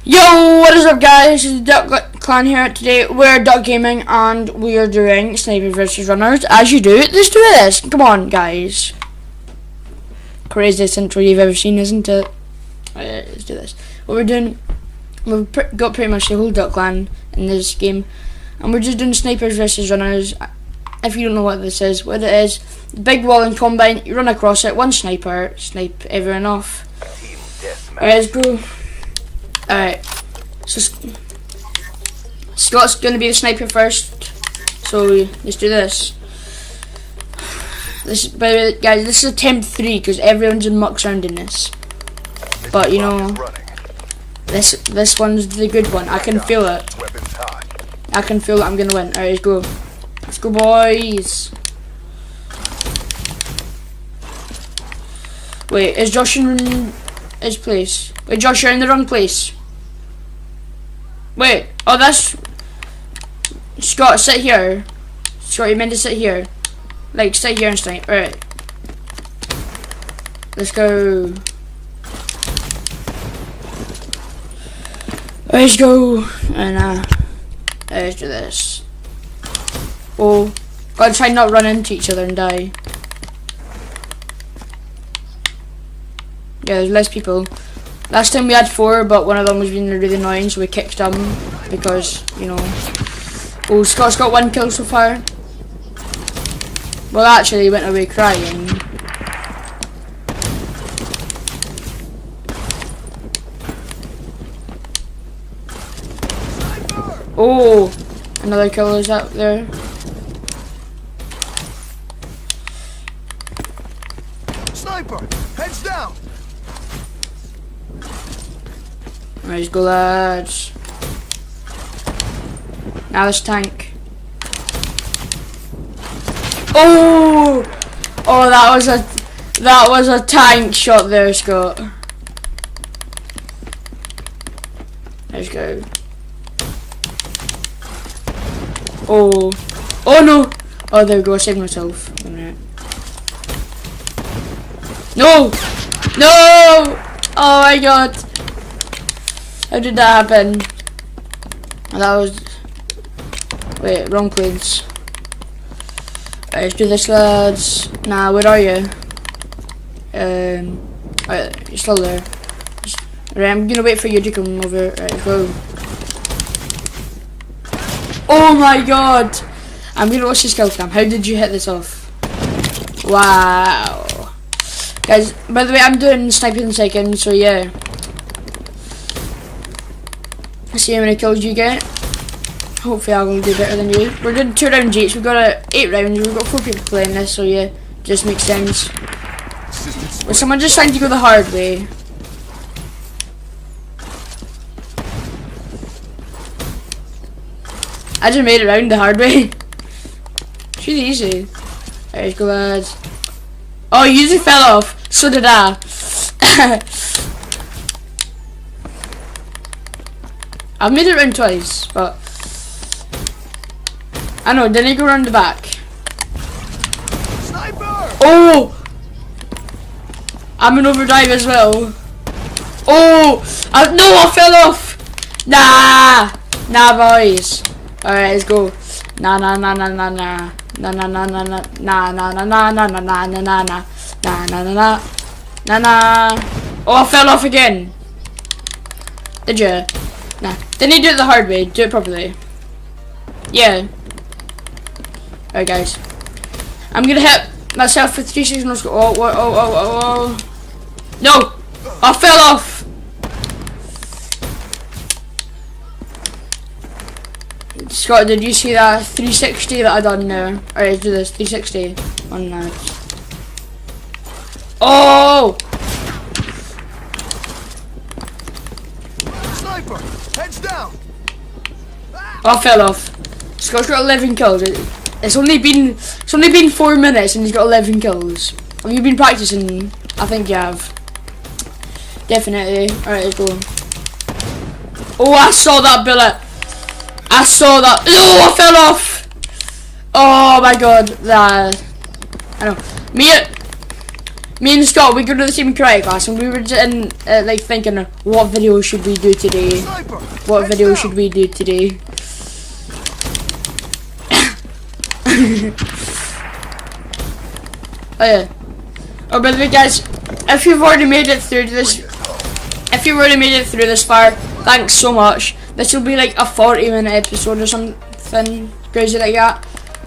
Yo, what is up guys, it's Duck Clan here. Today we're Duck Gaming and we are doing Sniper versus Runners, as you do. Let's do this, come on guys. Craziest intro you've ever seen, isn't it? Let's do this. What we're doing, we've got pretty much the whole Duck Clan in this game, and we're just doing Snipers versus Runners. If you don't know what this is, what it is, big wall in combine, you run across it, one sniper, snipe everyone off. Alright, let's go. Alright, so Scott's gonna be the sniper first, so let's do this. By the way, guys, this is attempt 3 because everyone's in muck surrounding this. But you know, this one's the good one. I can feel it. I can feel it. I'm gonna win. Alright, let's go. Let's go, boys. Wait, is Josh in his place? Wait, Josh, you're in the wrong place. Wait, oh, that's Scott. Sit here. Scott, you meant to sit here. Like, sit here and snipe. Alright. Let's go. Let's go. And let's do this. Oh, gotta try not run into each other and die. Yeah, there's less people. Last time we had 4, but one of them was being really annoying, so we kicked them because, you know. Oh, Scott's got 1 kill so far. Well, actually, he went away crying. Oh, another kill is up there. Sniper, heads down. Let's go, lads. Now this tank. Oh, oh, that was a tank shot there, Scott. Let's go. Oh, oh no. Oh, there we go. I saved myself. A minute. No, no. Oh my god. How did that happen? That was... Wait, wrong place. Right, let's do this, lads. Nah, where are you? Right, you're still there. Right, I'm gonna wait for you to come over. Right, go. Oh my god! I'm gonna watch this kill cam. How did you hit this off? Wow. Guys, by the way, I'm doing sniping in seconds, so yeah. See how many kills you get. Hopefully I'll do better than you. We're doing 2 rounds each. We've got 8 rounds. We've got 4 people playing this, so yeah, just makes sense. Was someone just trying to go the hard way? I just made it round the hard way. It's really easy. Alright, let's go, lads. Oh, you usually fell off. So did I. I've made it round twice, but I know. Didn't he go around the back? Sniper! Oh! I'm in overdrive as well. Oh! No, I fell off. Nah, boys. All right, let's go. Nah. Oh, I fell off again. Did you? Nah. Didn't you do it the hard way? Do it properly. Yeah. Alright, guys. I'm gonna hit myself with 3 seconds. Oh. No! I fell off! Scott, did you see that 360 that I done there? Alright, let's do this. 360 on that. Oh! Sniper, heads down. Oh, I fell off. Scott's got 11 kills. It's only been 4 minutes and he's got 11 kills. Have you been practicing? I think you have. Definitely. Alright, let's go. Oh, I saw that bullet. I saw that. No, I fell off. Oh my god. I know. Me and Scott, we go to the same karate class, and we were in, like thinking, what video should we do today? What video should we do today? Oh yeah. Oh, by the way, guys, if you've already made it through this, far, thanks so much. This will be like a 40-minute episode or something crazy like that.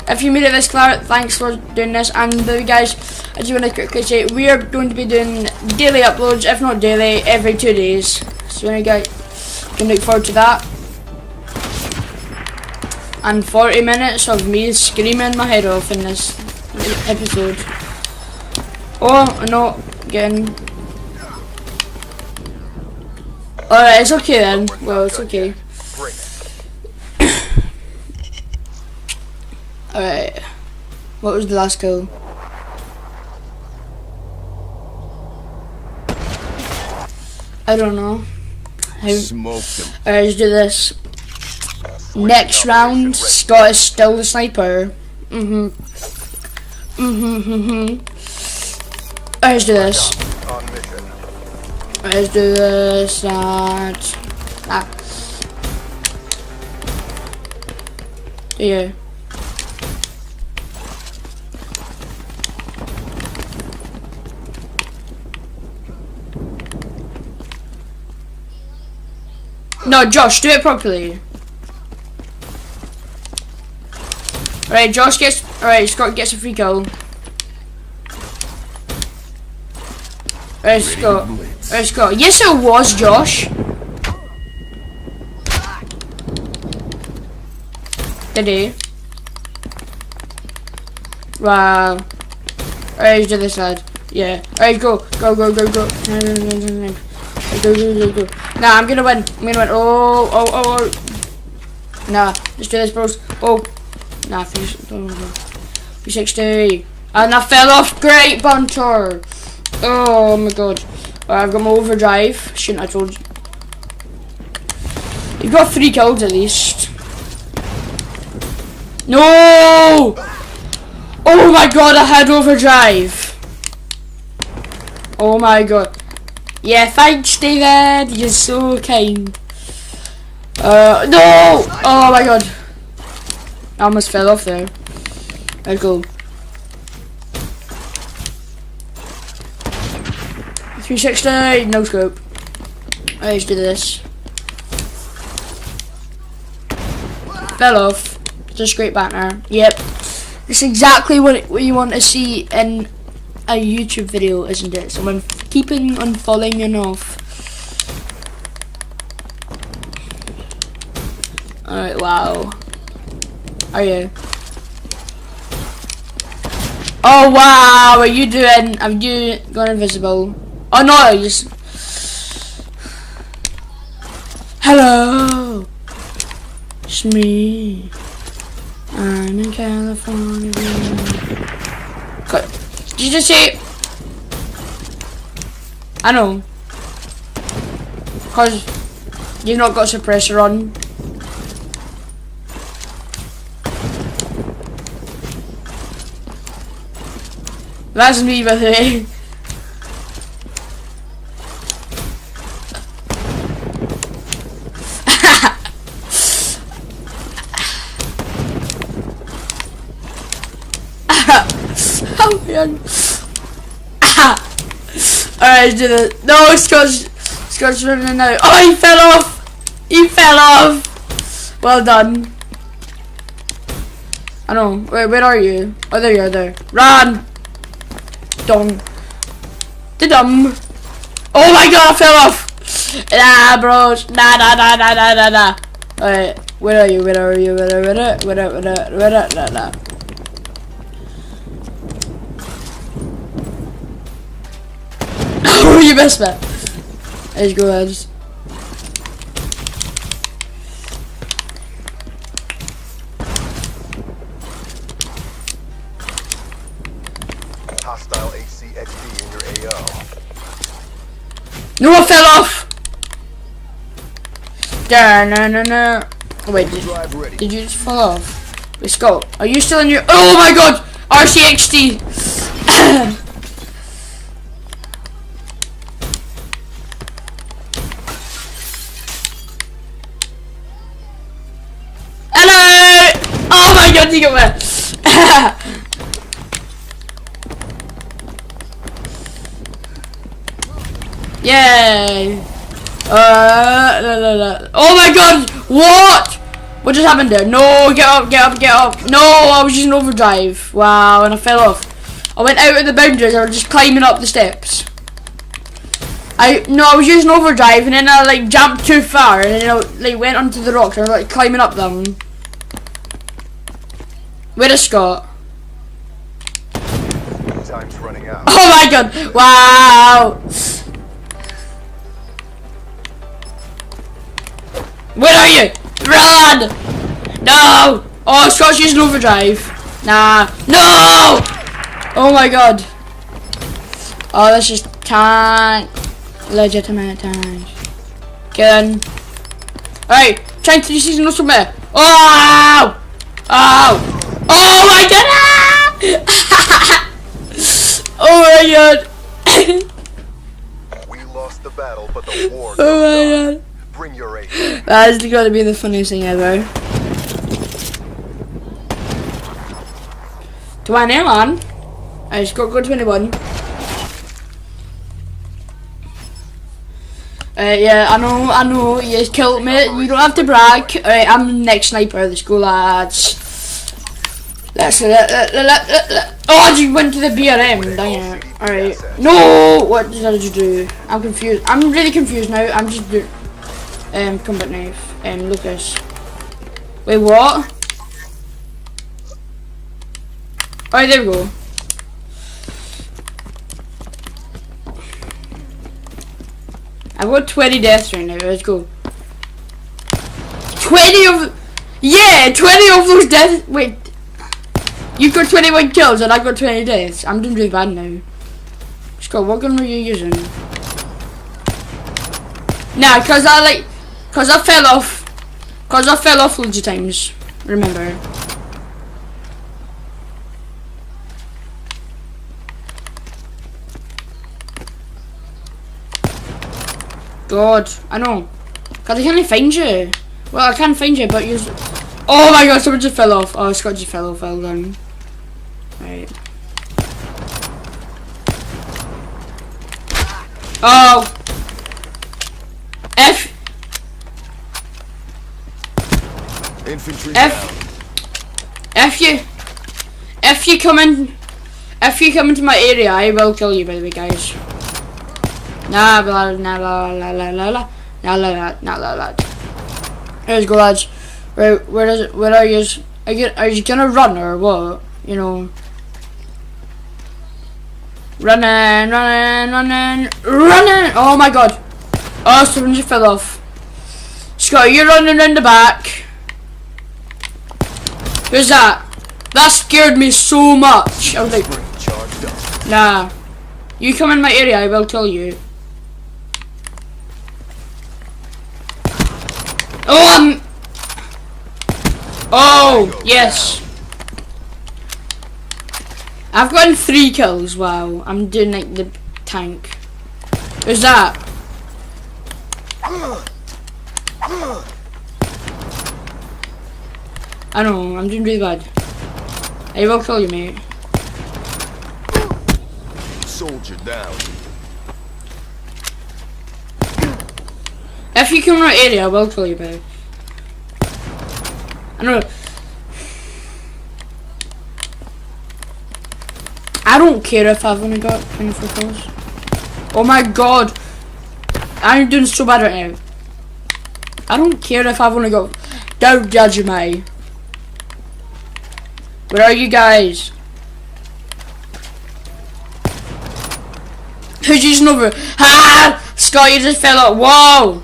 If you made it this far, thanks for doing this. And by the way, guys, I just want to quickly say we are going to be doing daily uploads, if not daily, every 2 days. So you guys can look forward to that. And 40 minutes of me screaming my head off in this episode. Oh no, getting. Alright, it's okay then. Well, it's okay. Alright. What was the last kill? I don't know. Alright, let's do this. Next round, Scott is still the sniper. Alright, let's do this. Alright, let's do this. Yeah. No, Josh, do it properly. Alright, Josh gets. Alright, Scott gets a free kill. Alright, Scott. Alright, Scott. Yes, it was Josh. Did he? Wow. Alright, let's do this side. Yeah. Alright, go. Go, go, go, go. Go, go, go, go. Nah, I'm gonna win. Oh. Nah, let's do this, bros. Oh. Nah, 360. And I fell off. Great bunter. Oh my god. Alright, I've got my overdrive. Shouldn't I told you? You've got 3 kills at least. No! Oh my god, I had overdrive. Oh my god. Yeah, thanks, David. You're so kind. No! Oh my god. I almost fell off there. Let's go. 360, no scope. Alright, let's do this. Fell off. Just great banter. Yep. It's exactly what you want to see in a YouTube video, isn't it? Someone keeping on falling and off. Alright, wow. Are you? Oh wow, what are you doing? Have you gone invisible? Oh no, you just... Hello! It's me. I'm in California. God. Did you just say... I know. Cause you've not got suppressor on. That's me, by the way. Oh man. Alright, do it. No, Scott's running out. Oh, he fell off! He fell off! Well done. I know. Wait, where are you? Oh, there you are, there. Run! Dong. Da-dum. Oh my god, I fell off! Nah, bros. Nah. Alright, where are you? Nah. Oh, you missed that. Let's go, lads. Hostile HCXD in your AO. No, I fell off. No. Oh, wait, did you just fall off? Wait, Scott, are you still in your? Oh my god, RCXD. god, you got me. Yay. Oh my god, what? What just happened there? No, get up, get up, get up. No, I was using overdrive. Wow, and I fell off. I went out of the boundaries, I was just climbing up the steps. I was using overdrive and then I like jumped too far and then I like went onto the rocks. I was like climbing up them. Where is Scott? Time's running out. Oh my god! Wow! Where are you? Run! No! Oh, Scott's using overdrive. Nah. No! Oh my god. Oh, this is tank. Legitimate tank. Get in. Alright, trying to do season no submit. Oh! Oh! Oh my god! Oh my god! We lost the battle, but the war. Oh my god! Bring your aid. That is got to be the funniest thing ever. 21. I just got to go 21. Yeah, I know, you killed me. You don't have to brag. Alright, I'm the next sniper. Let's go, lads. Oh, you went to the BRM, dang it. Alright. No! What did you do? I'm confused. I'm really confused now. I'm just doing combat knife. Lucas. Wait, what? Alright, there we go. I've got 20 deaths right now. Let's go. 20 of... Yeah! 20 of those deaths... Wait. You've got 21 kills and I've got 20 deaths. I'm doing really bad now. Scott, what gun were you using? Nah, cause I fell off. Cause I fell off loads of times. Remember. God, I know. Cause I can't find you. Well, I can't find you, but you. Oh my god, someone just fell off. Oh, Scott just fell off. Well done. Right. Oh. Infantry If you come into my area, I will kill you. By the way, guys. Nah, blah, nah, la, la, la, la, la, nah, la, la, nah, la, la. Let's go, lads. Right, where are you? Are you gonna run or what? You know. Running. Oh my god. Oh, someone just fell off. Scott, you're running around the back. Who's that? That scared me so much. I was like, nah. You come in my area, I will kill you. Oh, oh, yes. I've gotten 3 kills. Wow, I'm doing like the tank. Who's that? I know, I'm doing really bad. I will kill you, mate. soldier down. If you come in our area, I will kill you, babe. I know. I don't care if I've only got 24 kills. Oh my god. I'm doing so bad right now. I don't care if I've only got... Don't judge me. Where are you guys? Who's using over? Ha! Scott, you just fell out. Whoa!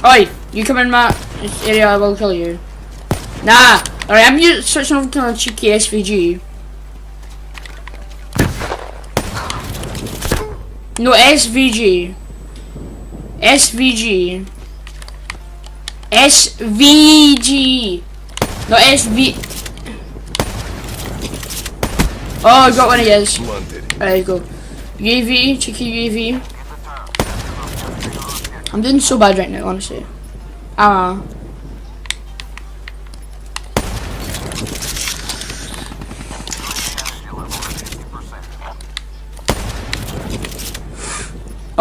Oi, you come in my area, I will kill you. Nah. Alright, I'm switching over to a cheeky SVG. No, SVG. SVG. SVG. No, SV. Oh, I got one of yours. Alright, go. UAV, cheeky UAV. I'm doing so bad right now, honestly.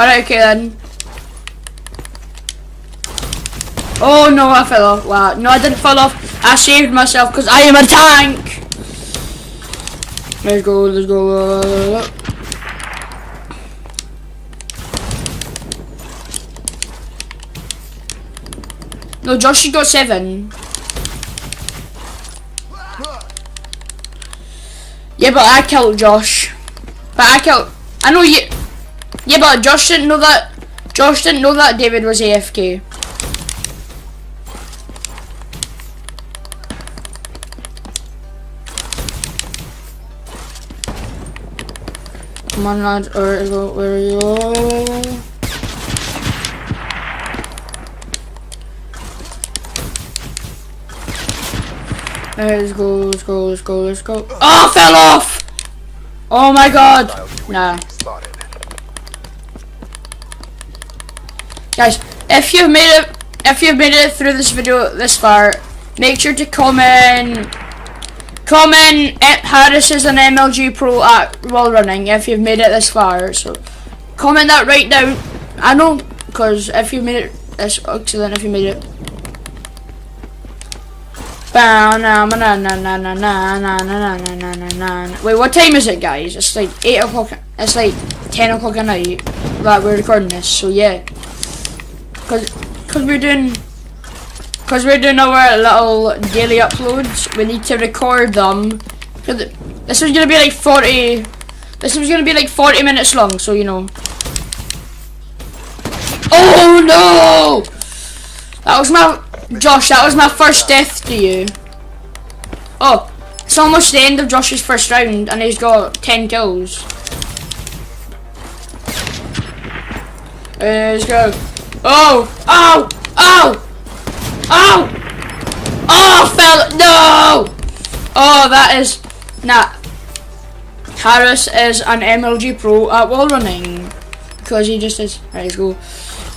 Alright, okay then. Oh no, I fell off. Wow. No, I didn't fall off. I saved myself because I am a tank. Let's go, let's go. No, Josh, got 7. Yeah, but I killed Josh. I know you. Yeah, but Josh didn't know that. Josh didn't know that David was AFK. Come on, lads. Where are you? Let's go, let's go, let's go, let's go. Oh, I fell off! Oh my god! Nah. Guys, if you've made it through this video this far, make sure to comment Harris is an MLG Pro at while running if you've made it this far. So comment that right now. I know, because if you made it, that's excellent if you made it. Wait, what time is it, guys? It's like 8 o'clock. It's like 10 o'clock at night that we're recording this. So yeah, cause we're doing our little daily uploads. We need to record them. This is gonna be like 40. This is gonna be like 40 minutes long. So you know. Oh no! That was my. Josh, that was my first death to you. Oh, it's almost the end of Josh's first round and he's got 10 kills. Let's go. Oh! Oh! Oh! Oh! Oh! Fell! No! Oh, that is... Nah. Harris is an MLG Pro at wall running. Because he just is... Right, let's go.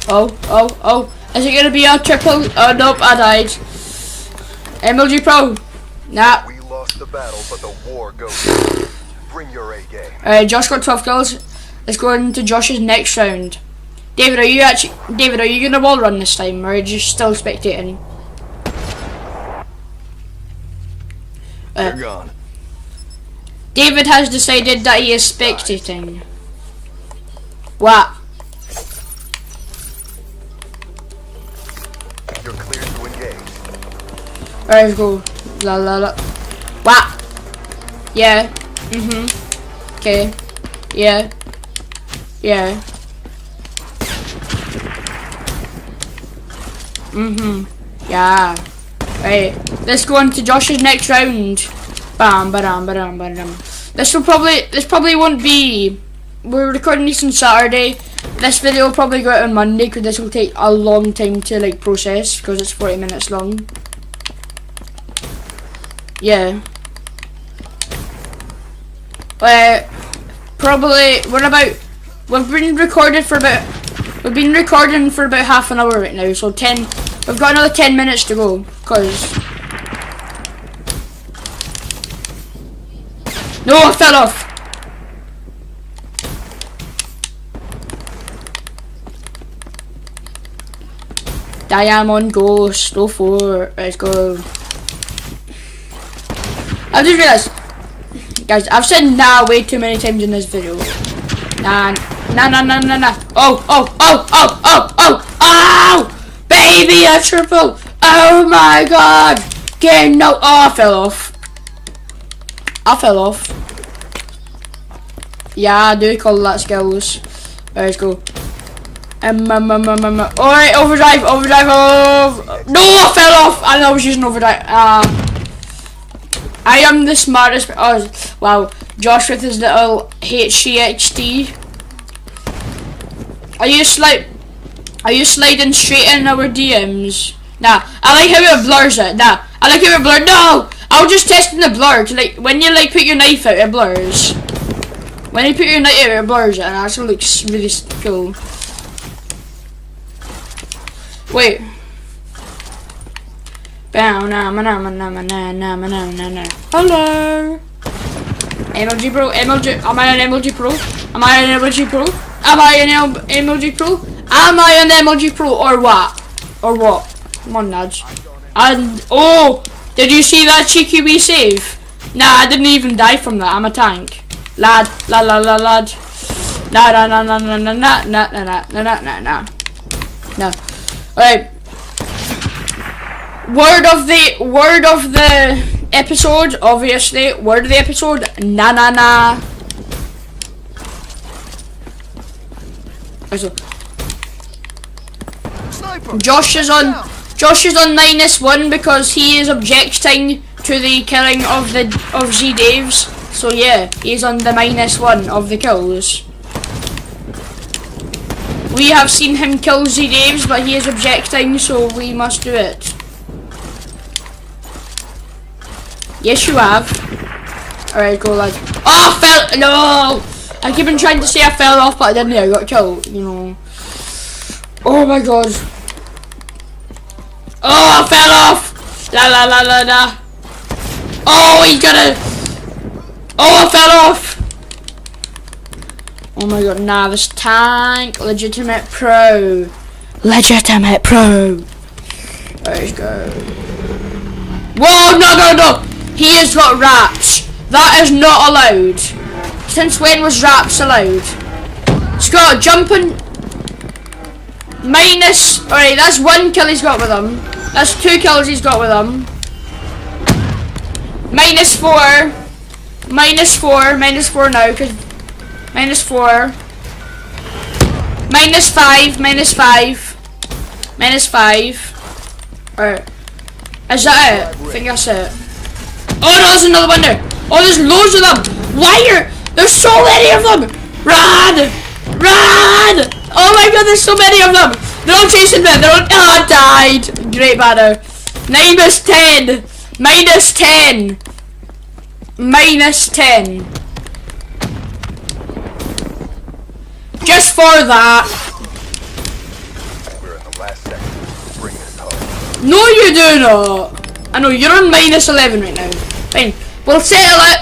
Oh, oh, oh. Is it gonna be a triple? Oh nope, I died. MLG Pro. Nah. We lost the battle, but the war goes on. Bring your A game. Alright, Josh got 12 kills. Let's go into Josh's next round. David, are you gonna wall run this time, or are you just still spectating? You're gone. David has decided that he is spectating. What? You're clear to engage. Alright, let's go. La la la. What? Yeah. Okay. Yeah. Yeah. Yeah. Right. Let's go on to Josh's next round. Bam, badam, badam, badam. This probably won't be. We're recording this on Saturday. This video will probably go out on Monday because this will take a long time to like process because it's 40 minutes long. Yeah. Probably we've been recording for about half an hour right now, so we've got another 10 minutes to go, cause no, I fell off. Diamond Ghost 04, let's go. I just realized, guys, I've said nah way too many times in this video. Nah. Oh! Baby, a triple! Oh my god! Get no! Oh, I fell off. Yeah, I do call that skills. Alright, let's go. Alright, overdrive! No, I fell off! I know I was using overdrive. I am the smartest. Oh, wow. Josh with his little HCXD. Are you sliding straight in our DMs? Nah, I like how it blurs it. Nah, I like how it blurs. No! I was just testing the blur. To, like, when you like put your knife out, it blurs. When you put your knife out, it blurs it, and it actually looks really cool. Wait. Hello. MLG Pro, am I an MLG Pro? Am I an MLG Pro? Am I an MLG Pro? Am I an MLG Pro or what? Or what? Come on, lads. And oh, did you see that cheeky wee save? Nah, I didn't even die from that. I'm a tank, lad. Lad. Nah. No. Alright. Word of the episode, obviously. Word of the episode. Nah. So, Josh is on -1 because he is objecting to the killing of Z Daves. So yeah, he's on the -1 of the kills. We have seen him kill Z Daves, but he is objecting, so we must do it. Yes, you have. Alright, go, lad. Oh, no! I keep on trying to say I fell off, but I didn't. I got killed, you know. Oh my god. Oh, I fell off! La. Oh, he's gonna... Oh, I fell off! Oh my god, nah, this tank. Legitimate pro. Let's go. Whoa, no! He has got wraps. That is not allowed. Since when was wraps allowed? Scott, jumping... Alright, that's 1 kill he's got with him. That's 2 kills he's got with him. -4 now, cause -4 -5 Alright. Is that it? I think that's it. Oh no, there's another one there. Oh, there's loads of them. There's so many of them. Run! Oh my god, there's so many of them. They're all chasing me. They're all... Oh, I died. Great banner. -10. -10. Just for that. We're in the last second. Bring this home. No, you do not. I know, you're on -11 right now. Fine. We'll settle it.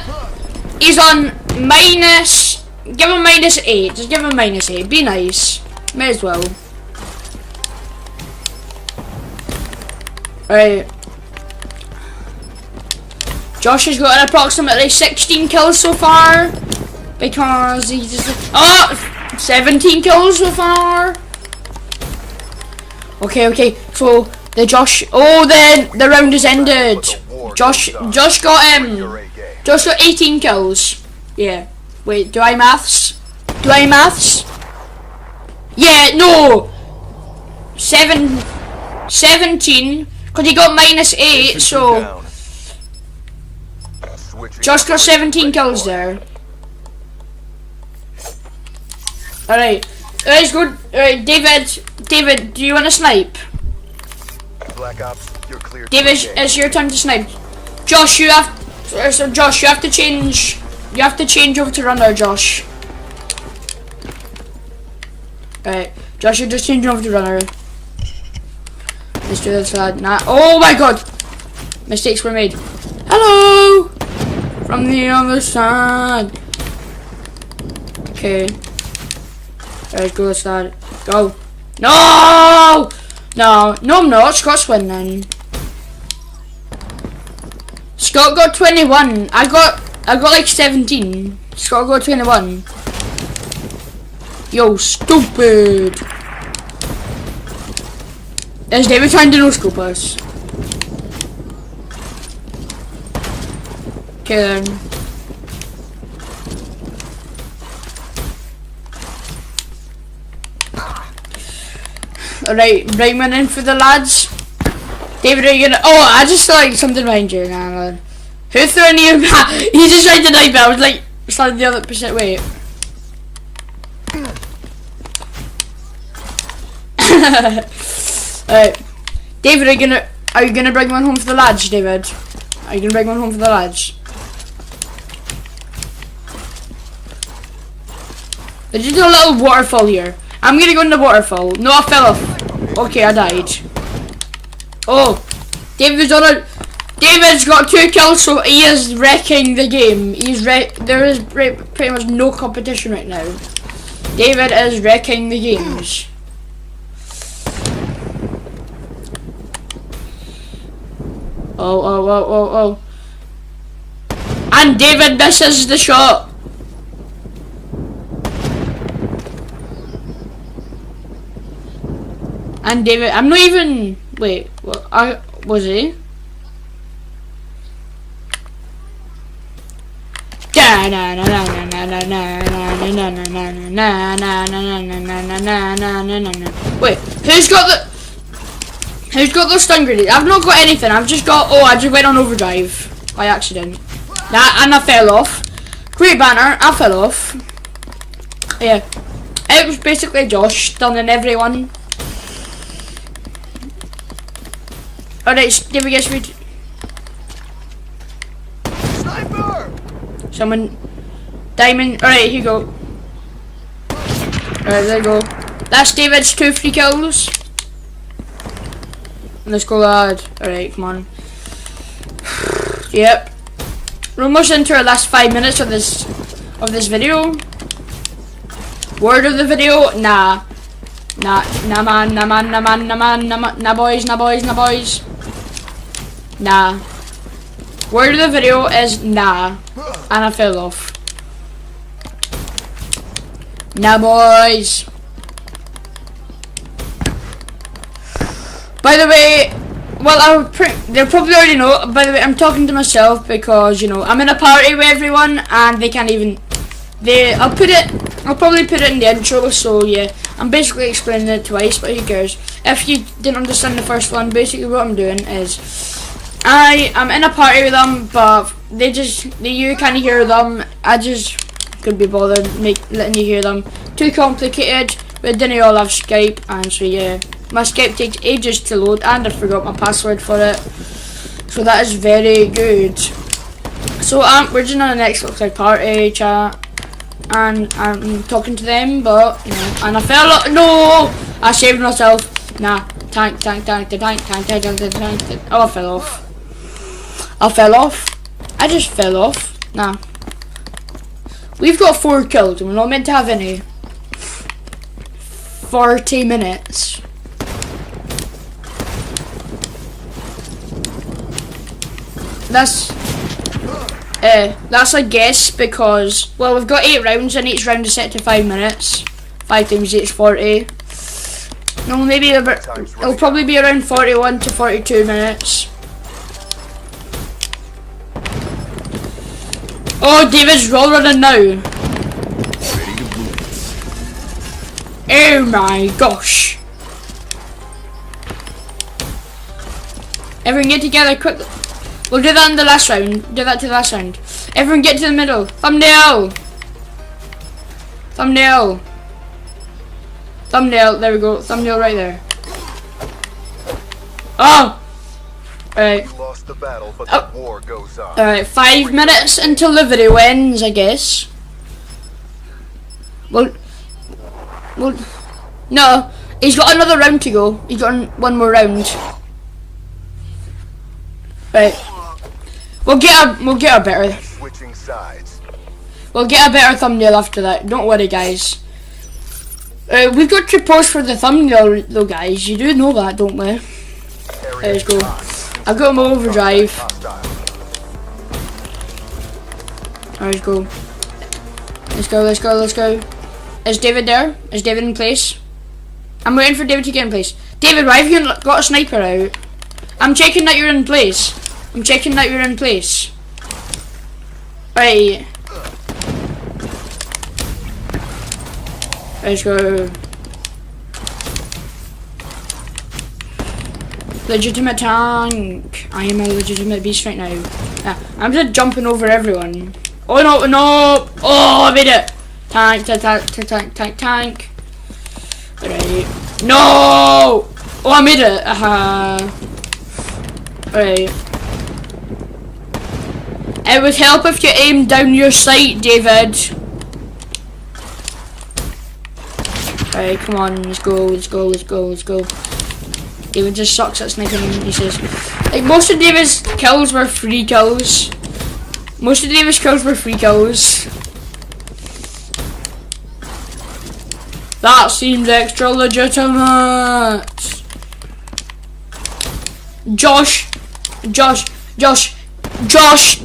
He's on Give him -8. Just give him -8. Be nice. May as well. Alright. Josh has got approximately 16 kills so far. Because he's just... Oh! 17 kills so far. Okay. So, the Josh... Oh, the round has ended. Josh got 18 kills. Yeah. Wait, do I maths? Yeah, no! 17. Because he got -8, so... Josh got 17 kills there. Alright. Let's go. Alright, David, do you want to snipe? Black Ops, you're clear. David, it's your time to snipe. Josh, you have to change. You have to change over to runner, Josh. Alright, Josh, you're just changing over to runner. Let's do this, lad. Nah. Oh my god! Mistakes were made. Hello! From the other side. Okay. Alright, go, lad. Go. No! No, I'm not. Scott's winning. Scott got 21. I got like 17. Scott got 21. Yo, stupid. Is David trying to no-scope us? Okay then. Alright, Brightman in for the lads. David, are you gonna... Oh, I just saw like something behind you. Nah, man. Who threw any of that? He just tried to knife me. I was like, slide the other percent. Wait. Alright. David, are you gonna bring one home for the lads, David? Are you gonna bring one home for the lads? There's just a little waterfall here. I'm gonna go in the waterfall. No, I fell off. Okay, I died. Oh, David's on a... David's got 2 kills, so he is wrecking the game. There is pretty much no competition right now. David is wrecking the games. Oh. And David misses the shot. And David, I'm not even, wait, what, was he? Wait, who's got the stun grenade? I've not got anything. I've just got. Oh, I just went on overdrive by accident. And I fell off. Great banner. I fell off. Yeah, it was basically Josh stunning everyone. Alright, David gets me. Sniper! Someone. Diamond. Alright, here you go. Alright, there you go. That's David's 2 free kills. Let's go, lad. Alright, come on. Yep. We're almost into our last 5 minutes of this video. Word of the video? Nah. Nah boys. Nah. Word of the video is nah. And I fell off. Nah boys. By the way, well, they'll probably already know. By the way, I'm talking to myself because, you know, I'm in a party with everyone and they can't even. I'll probably put it in the intro. So yeah, I'm basically explaining it twice, but who cares? If you didn't understand the first one, basically what I'm doing is I am in a party with them, but you can't hear them. I just could be bothered letting you hear them. Too complicated. We didn't all have Skype, and so yeah. My Skype takes ages to load and I forgot my password for it. So that is very good. So we're just on the next like party chat and I'm talking to them, but you know, and I fell off. No! I saved myself. Nah. Tank. Oh, I fell off. I just fell off. Nah. We've got 4 kills and we're not meant to have any. 40 minutes. That's a guess because, well, we've got 8 rounds and each round is set to 5 minutes. 5 times 8 is 40. No, maybe it'll probably be around 41 to 42 minutes. Oh, David's roll running now. Oh my gosh. Everyone get together quickly. We'll do that in the last round. Do that to the last round. Everyone get to the middle. Thumbnail. There we go. Thumbnail right there. Oh. Alright. Lost the battle, but the war goes on. Alright, 5 minutes until the video ends, I guess. Well, no. He's got another round to go. He's got one more round. Right. We'll get a better. Switching sides. We'll get a better thumbnail after that. Don't worry, guys. We've got to post for the thumbnail, though, guys. You do know that, don't we? Let's go. I've got my overdrive. Alright, let's go. Let's go. Is David there? Is David in place? I'm waiting for David to get in place. David, why have you got a sniper out? I'm checking that you're in place. Right. Let's go. Legitimate tank. I am a legitimate beast right now. Yeah, I'm just jumping over everyone. Oh no! Oh, I made it. Tank. Right. No! Oh, I made it. Right. It would help if you aimed down your sight, David. Right, come on, let's go. David just sucks at sniping, he says. Like, most of David's kills were free kills. Most of David's kills were free kills. That seems extra legitimate. Josh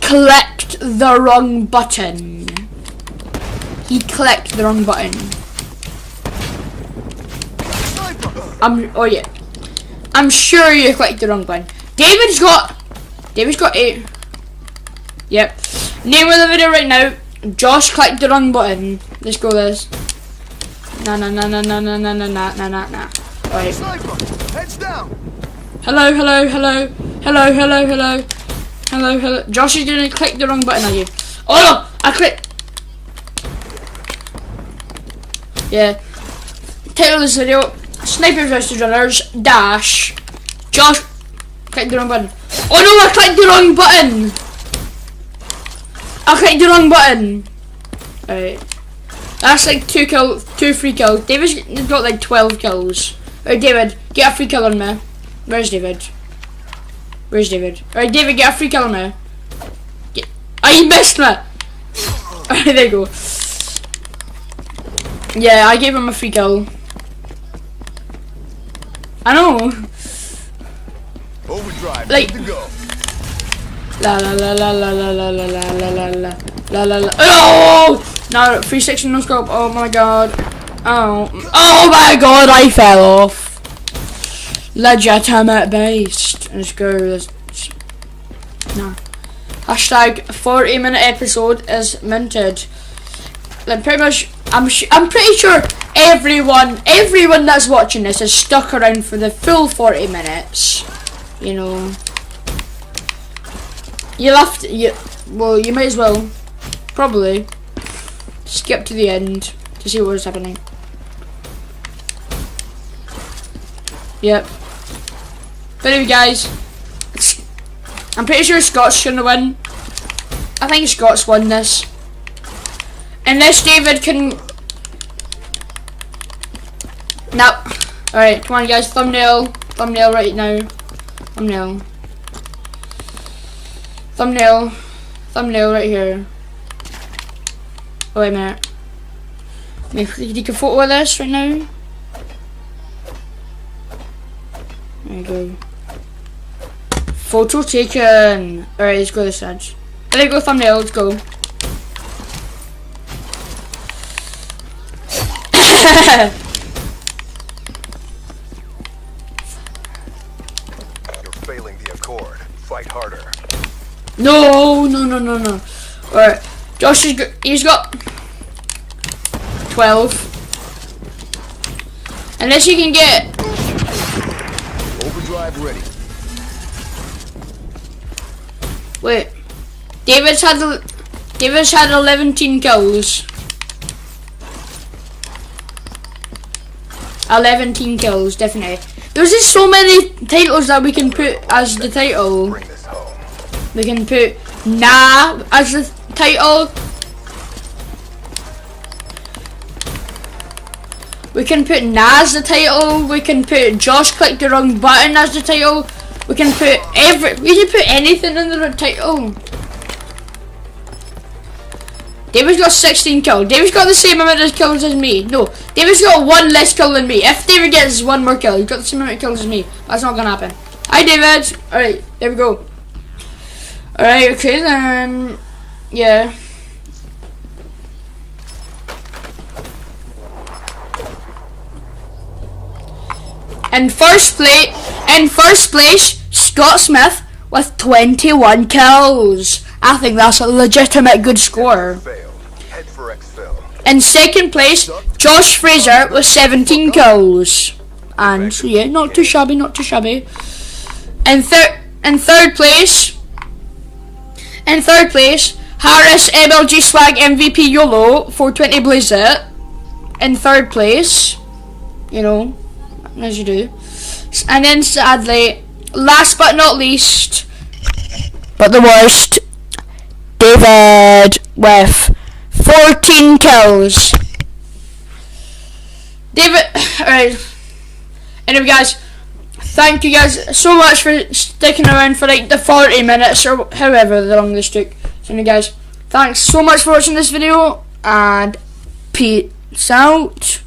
clicked the wrong button. He clicked the wrong button. I'm sure you clicked the wrong button. David's got 8. Yep. Name of the video right now. Josh clicked the wrong button. Let's go this. Nah. Right. Heads down. Hello. Josh is gonna click the wrong button on you. Oh no! I clicked. Yeah. Title of this video: Sniper vs Runners dash. Josh clicked the wrong button. Oh no! I clicked the wrong button. Alright. That's like 2 free kills. David's got like 12 kills. Alright, David, get a free kill on me. Where's David? Alright, David, get a free kill on me. Oh, you missed me! Alright, there you go. Yeah, I gave him a free kill. I know. Overdrive. Like, Good to go. la. Oh! No, 360 no scope. Oh my god. Oh my god, I fell off. Legitimate beast. Let's go. No. Hashtag 40-minute episode is minted. Like, pretty much, I'm pretty sure everyone that's watching this is stuck around for the full 40 minutes. You know. Well, you might as well probably skip to the end to see what's happening. Yep. But anyway, guys, I'm pretty sure Scott's gonna win. I think Scott's won this. Unless David can. No. Alright, come on, guys. Thumbnail right now. Thumbnail right here. Oh, wait a minute. Can you take a photo of this right now? There you go. Photo taken. Alright, let's go this side. There you go, thumbnail, let's go. You're failing the accord. Fight harder. No. Alright, Josh he's got 12. Unless you can get. Overdrive ready. Wait, David's had 11 kills. 11 kills, definitely. There's just so many titles that we can put as the title. Bring this home. We can put Nah as the title. We can put Nah as the title. We can put Josh clicked the wrong button as the title. We can put we can put anything in the title. David's got 16 kills. David's got the same amount of kills as me. No, David's got 1 less kill than me. If David gets 1 more kill, he's got the same amount of kills as me. That's not gonna happen. Hi, David. Alright, there we go. Alright, okay then. Yeah. In first place, Scott Smith with 21 kills. I think that's a legitimate good score. Failed. Head for exfil. In second place, Josh Fraser with 17 kills. And so yeah, not too shabby. In third place, Harris MLG Swag MVP YOLO 420 Blaze It. In third place, you know, as you do. And then sadly, last but not least, but the worst, David with 14 kills. David, alright. Anyway, guys, thank you guys so much for sticking around for like the 40 minutes or however long this took. So you guys, thanks so much for watching this video, and peace out.